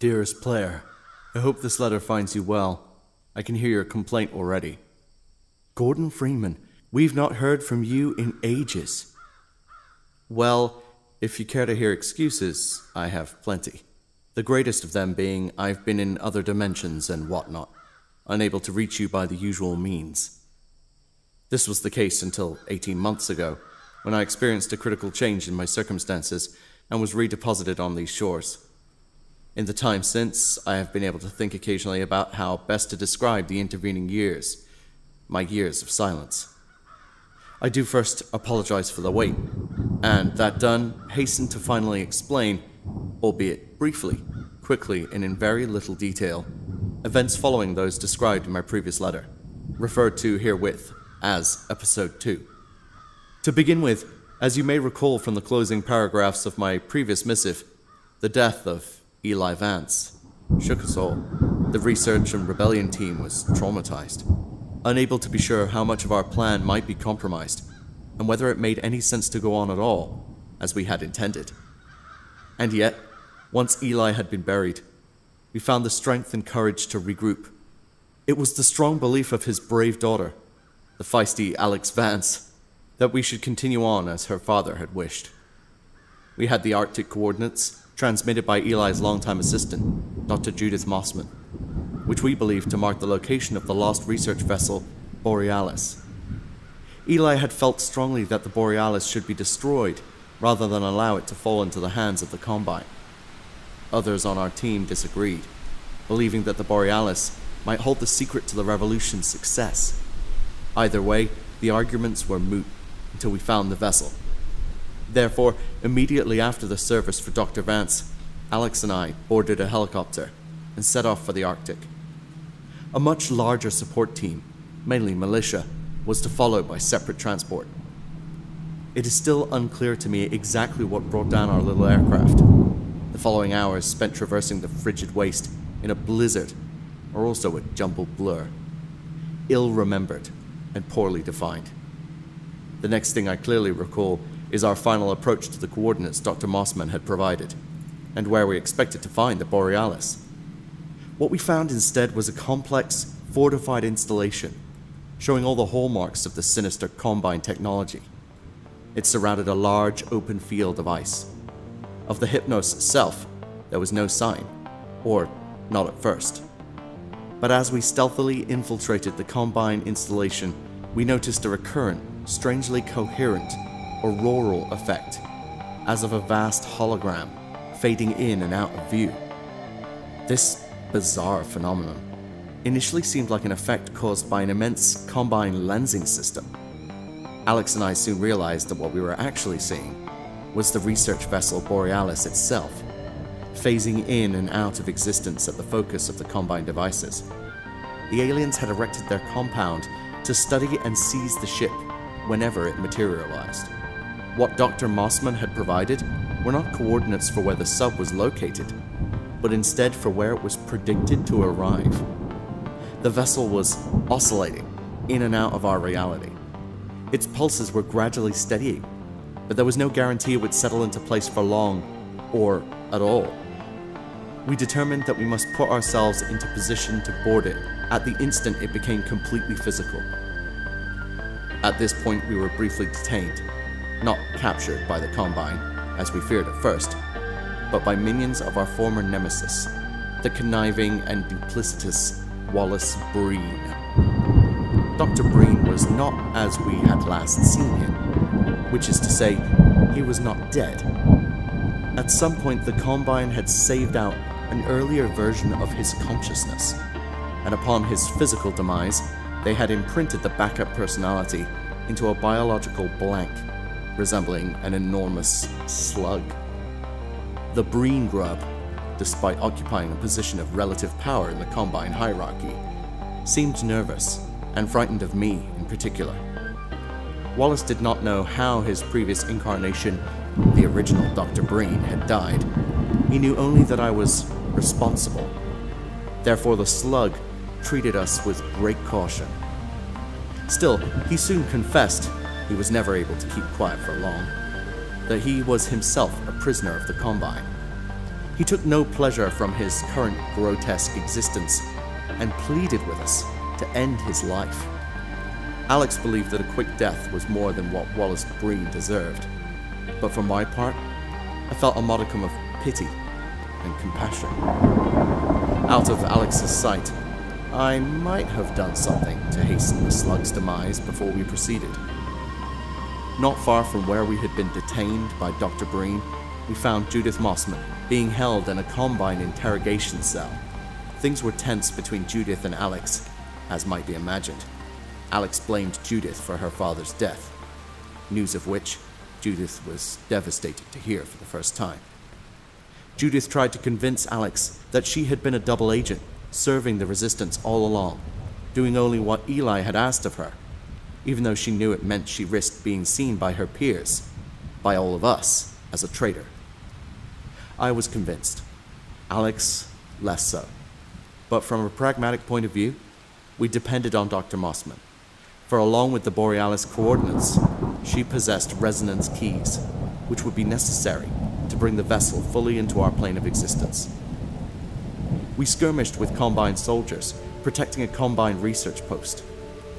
Dearest player, I hope this letter finds you well. I can hear your complaint already. Gordon Freeman, we've not heard from you in ages. Well, if you care to hear excuses, I have plenty. The greatest of them being I've been in other dimensions and whatnot, unable to reach you by the usual means. This was the case until 18 months ago, when I experienced a critical change in my circumstances and was redeposited on these shores. In the time since, I have been able to think occasionally about how best to describe the intervening years, my years of silence. I do first apologize for the wait, and that done, hasten to finally explain, albeit briefly, quickly, and in very little detail, events following those described in my previous letter, referred to herewith as Episode 2. To begin with, as you may recall from the closing paragraphs of my previous missive, the death of Eli Vance shook us all. The research and rebellion team was traumatized, unable to be sure how much of our plan might be compromised, and whether it made any sense to go on at all, as we had intended. And yet, once Eli had been buried, we found the strength and courage to regroup. It was the strong belief of his brave daughter, the feisty Alex Vance, that we should continue on as her father had wished. We had the Arctic coordinates, transmitted by Eli's longtime assistant, Dr. Judith Mossman, which we believed to mark the location of the lost research vessel, Borealis. Eli had felt strongly that the Borealis should be destroyed rather than allow it to fall into the hands of the Combine. Others on our team disagreed, believing that the Borealis might hold the secret to the revolution's success. Either way, the arguments were moot until we found the vessel. Therefore, immediately after the service for Dr. Vance, Alex and I boarded a helicopter and set off for the Arctic. A much larger support team, mainly militia, was to follow by separate transport. It is still unclear to me exactly what brought down our little aircraft. The following hours spent traversing the frigid waste in a blizzard are also a jumbled blur, ill-remembered and poorly defined. The next thing I clearly recall is our final approach to the coordinates Dr. Mossman had provided, and where we expected to find the Borealis. What we found instead was a complex, fortified installation, showing all the hallmarks of the sinister Combine technology. It surrounded a large, open field of ice. Of the Hypnos itself, there was no sign, or not at first. But as we stealthily infiltrated the Combine installation, we noticed a recurrent, strangely coherent, auroral effect, as of a vast hologram fading in and out of view. This bizarre phenomenon initially seemed like an effect caused by an immense Combine lensing system. Alex and I soon realized that what we were actually seeing was the research vessel Borealis itself, phasing in and out of existence at the focus of the Combine devices. The aliens had erected their compound to study and seize the ship whenever it materialized. What Dr. Mossman had provided were not coordinates for where the sub was located, but instead for where it was predicted to arrive. The vessel was oscillating in and out of our reality. Its pulses were gradually steadying, but there was no guarantee it would settle into place for long, or at all. We determined that we must put ourselves into position to board it at the instant it became completely physical. At this point, we were briefly detained, not captured by the Combine, as we feared at first, but by minions of our former nemesis, the conniving and duplicitous Wallace Breen. Dr. Breen was not as we had last seen him, which is to say, he was not dead. At some point, the Combine had saved out an earlier version of his consciousness, and upon his physical demise, they had imprinted the backup personality into a biological blank, resembling an enormous slug. The Breen grub, despite occupying a position of relative power in the Combine hierarchy, seemed nervous and frightened of me in particular. Wallace did not know how his previous incarnation, the original Dr. Breen, had died. He knew only that I was responsible. Therefore, the slug treated us with great caution. Still, he soon confessed he was never able to keep quiet for long, that he was himself a prisoner of the Combine. He took no pleasure from his current grotesque existence and pleaded with us to end his life. Alex believed that a quick death was more than what Wallace Breen deserved, but for my part, I felt a modicum of pity and compassion. Out of Alex's sight, I might have done something to hasten the slug's demise before we proceeded. Not far from where we had been detained by Dr. Breen, we found Judith Mossman being held in a Combine interrogation cell. Things were tense between Judith and Alex, as might be imagined. Alex blamed Judith for her father's death, news of which Judith was devastated to hear for the first time. Judith tried to convince Alex that she had been a double agent, serving the resistance all along, doing only what Eli had asked of her, even though she knew it meant she risked being seen by her peers, by all of us, as a traitor. I was convinced. Alex, less so. But from a pragmatic point of view, we depended on Dr. Mossman, for along with the Borealis coordinates, she possessed resonance keys, which would be necessary to bring the vessel fully into our plane of existence. We skirmished with Combine soldiers, protecting a Combine research post.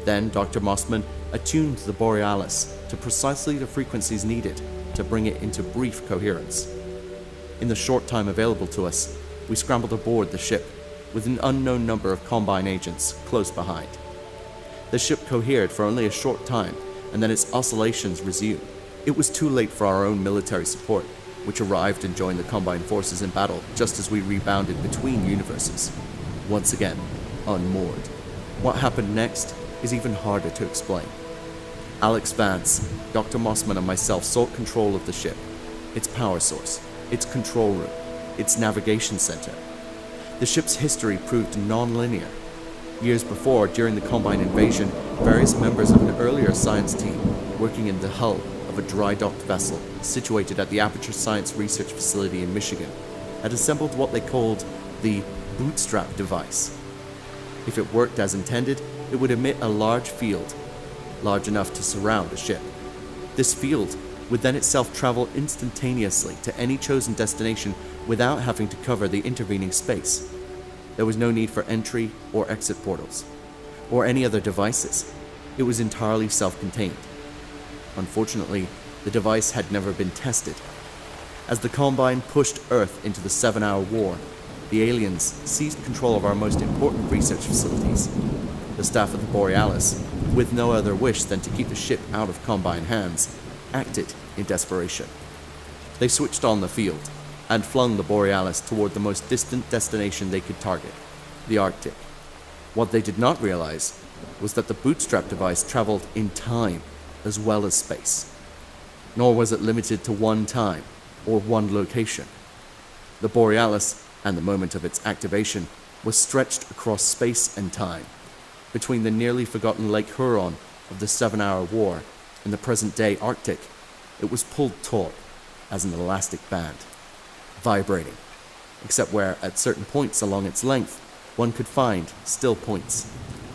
Then Dr. Mossman attuned the Borealis to precisely the frequencies needed to bring it into brief coherence. In the short time available to us, we scrambled aboard the ship, with an unknown number of Combine agents close behind. The ship cohered for only a short time, and then its oscillations resumed. It was too late for our own military support, which arrived and joined the Combine forces in battle just as we rebounded between universes, once again unmoored. What happened next is even harder to explain. Alex Vance, Dr. Mossman, and myself sought control of the ship, its power source, its control room, its navigation center. The ship's history proved non-linear. Years before, during the Combine invasion, various members of an earlier science team working in the hull of a dry-docked vessel situated at the Aperture Science Research Facility in Michigan had assembled what they called the bootstrap device. If it worked as intended, it would emit a large field, large enough to surround a ship. This field would then itself travel instantaneously to any chosen destination without having to cover the intervening space. There was no need for entry or exit portals, or any other devices. It was entirely self-contained. Unfortunately, the device had never been tested. As the Combine pushed Earth into the 7-hour war, the aliens seized control of our most important research facilities. The staff of the Borealis, with no other wish than to keep the ship out of Combine hands, acted in desperation. They switched on the field and flung the Borealis toward the most distant destination they could target, the Arctic. What they did not realize was that the bootstrap device traveled in time as well as space. Nor was it limited to one time or one location. The Borealis, and the moment of its activation, was stretched across space and time, between the nearly forgotten Lake Huron of the 7-hour war and the present-day Arctic. It was pulled taut as an elastic band, vibrating, except where, at certain points along its length, one could find still points,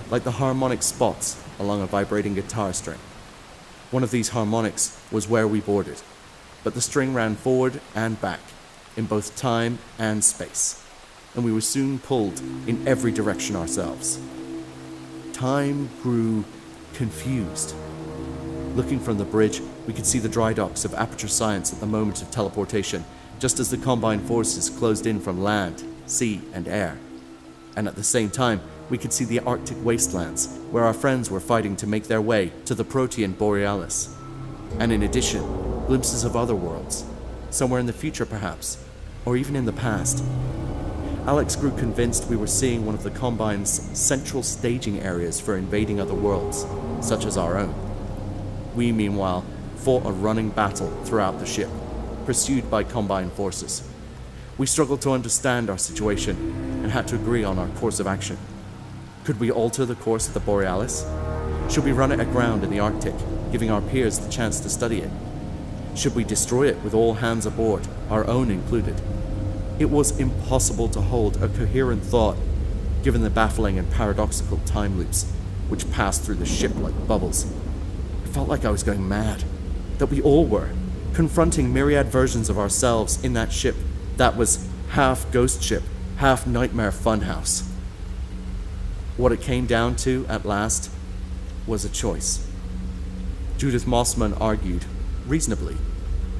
like the harmonic spots along a vibrating guitar string. One of these harmonics was where we boarded, but the string ran forward and back, in both time and space, and we were soon pulled in every direction ourselves. Time grew confused. Looking from the bridge, we could see the dry docks of Aperture Science at the moment of teleportation, just as the Combine forces closed in from land, sea, and air. And at the same time, we could see the Arctic wastelands, where our friends were fighting to make their way to the Protean Borealis. And in addition, glimpses of other worlds, somewhere in the future perhaps, or even in the past. Alex grew convinced we were seeing one of the Combine's central staging areas for invading other worlds, such as our own. We, meanwhile, fought a running battle throughout the ship, pursued by Combine forces. We struggled to understand our situation and had to agree on our course of action. Could we alter the course of the Borealis? Should we run it aground in the Arctic, giving our peers the chance to study it? Should we destroy it with all hands aboard, our own included? It was impossible to hold a coherent thought, given the baffling and paradoxical time loops which passed through the ship like bubbles. It felt like I was going mad, that we all were, confronting myriad versions of ourselves in that ship that was half ghost ship, half nightmare funhouse. What it came down to, at last, was a choice. Judith Mossman argued, reasonably,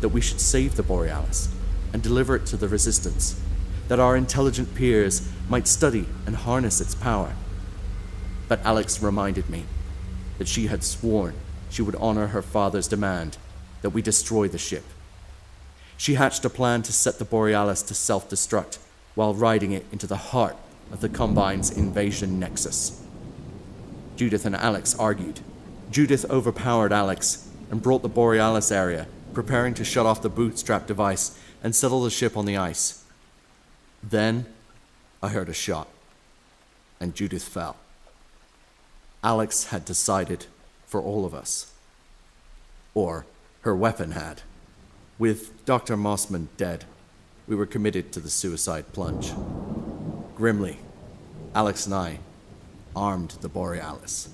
that we should save the Borealis and deliver it to the Resistance, that our intelligent peers might study and harness its power. But Alex reminded me that she had sworn she would honor her father's demand that we destroy the ship. She hatched a plan to set the Borealis to self-destruct while riding it into the heart of the Combine's invasion nexus. Judith and Alex argued. Judith overpowered Alex and brought the Borealis area, preparing to shut off the bootstrap device and settle the ship on the ice. Then, I heard a shot, and Judith fell. Alex had decided for all of us. Or her weapon had. With Dr. Mossman dead, we were committed to the suicide plunge. Grimly, Alex and I armed the Borealis,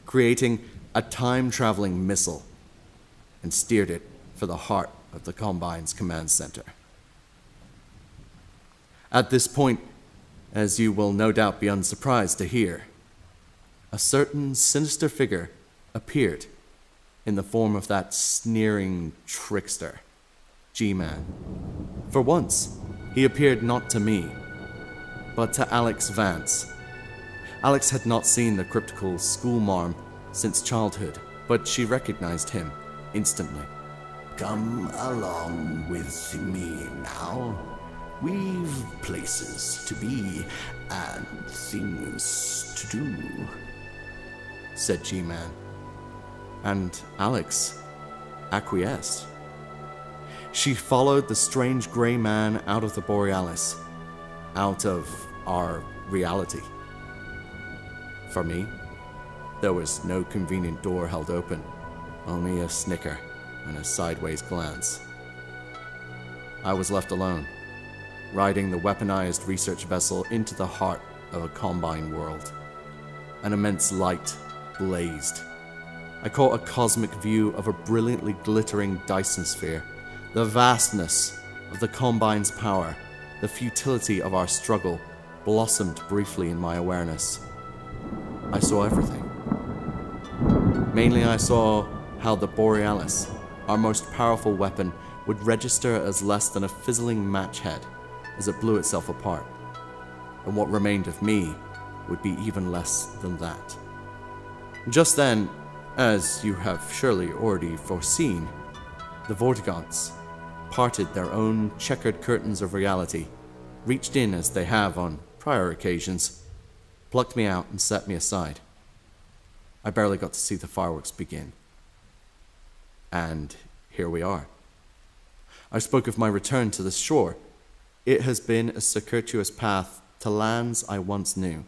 creating a time-traveling missile, and steered it for the heart of the Combine's command center. At this point, as you will no doubt be unsurprised to hear, a certain sinister figure appeared in the form of that sneering trickster, G-Man. For once, he appeared not to me, but to Alex Vance. Alex had not seen the cryptical schoolmarm since childhood, but she recognized him instantly. Come along with me now. We've places to be and things to do, said G-Man. And Alex acquiesced. She followed the strange gray man out of the Borealis, out of our reality. For me, there was no convenient door held open, only a snicker and a sideways glance. I was left alone, riding the weaponized research vessel into the heart of a Combine world. An immense light blazed. I caught a cosmic view of a brilliantly glittering Dyson sphere. The vastness of the Combine's power, the futility of our struggle, blossomed briefly in my awareness. I saw everything. Mainly I saw how the Borealis, our most powerful weapon, would register as less than a fizzling match head as it blew itself apart. And what remained of me would be even less than that. Just then, as you have surely already foreseen, the Vortigaunts parted their own checkered curtains of reality, reached in as they have on prior occasions, plucked me out and set me aside. I barely got to see the fireworks begin. And here we are. I spoke of my return to the shore. It has been a circuitous path to lands I once knew,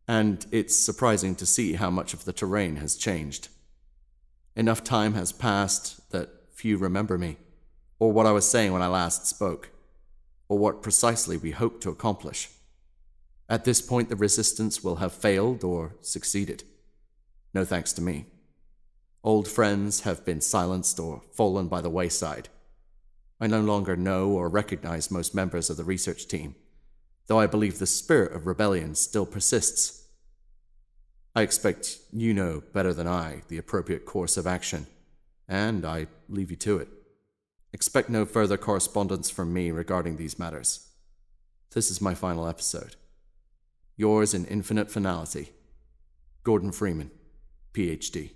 and it's surprising to see how much of the terrain has changed. Enough time has passed that few remember me, or what I was saying when I last spoke, or what precisely we hoped to accomplish. At this point, the Resistance will have failed or succeeded. No thanks to me. Old friends have been silenced or fallen by the wayside. I no longer know or recognize most members of the research team, though I believe the spirit of rebellion still persists. I expect you know better than I the appropriate course of action, and I leave you to it. Expect no further correspondence from me regarding these matters. This is my final episode. Yours in infinite finality, Gordon Freeman, PhD.